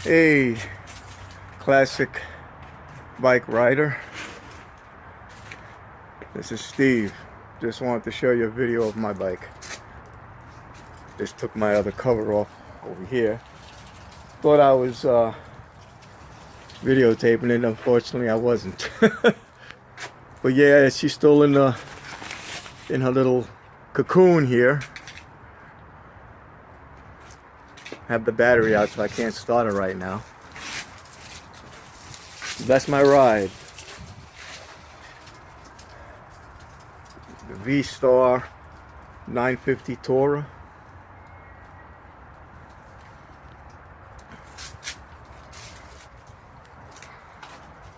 Hey, classic bike rider. This is Steve. Just wanted to show you a video of my bike. Just took my other cover off over here. Thought I was videotaping it. Unfortunately, I wasn't. But yeah, she's still in her little cocoon here. Have the battery out, so I can't start it right now. That's my ride. The V-Star 950 Tourer.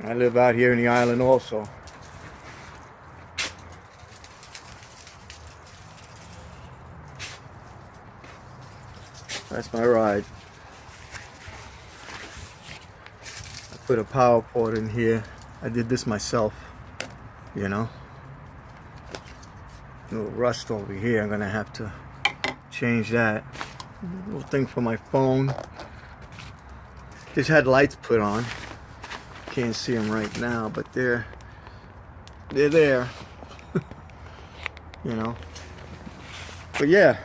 I live out here in the island also. That's my ride. I put a power port in here. I did this myself, you know. A little rust over here. I'm gonna have to change that. Little thing for my phone. Just had lights put on. Can't see them right now, but they're there. You know. But yeah.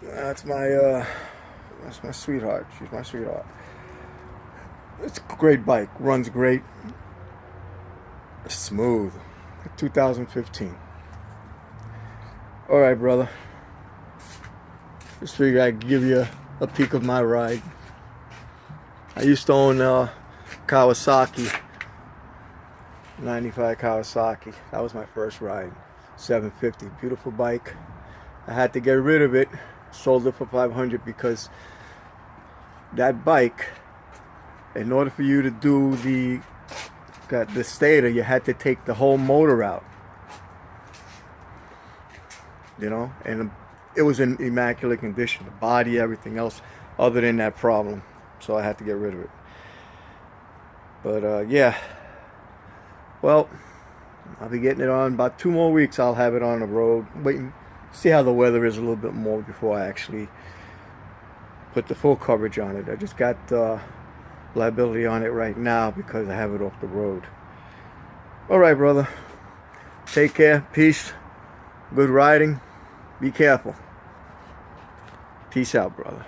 That's my sweetheart. She's my sweetheart. It's a great bike. Runs great. It's smooth. 2015. All right, brother. Just figured I'd give you a peek of my ride. I used to own Kawasaki, 95 Kawasaki. That was my first ride. 750. Beautiful bike. I had to get rid of it. Sold it for $500 because that bike, in order for you to do the stator, you had to take the whole motor out, you know, and it was in immaculate condition, the body, everything else, other than that problem. So I had to get rid of it. But yeah, well, I'll be getting it on about 2 more weeks. I'll have it on the road, waiting, see how the weather is a little bit more before I actually put the full coverage on it. I just got liability on it right now because I have it off the road. All right, brother. Take care. Peace. Good riding. Be careful. Peace out, brother.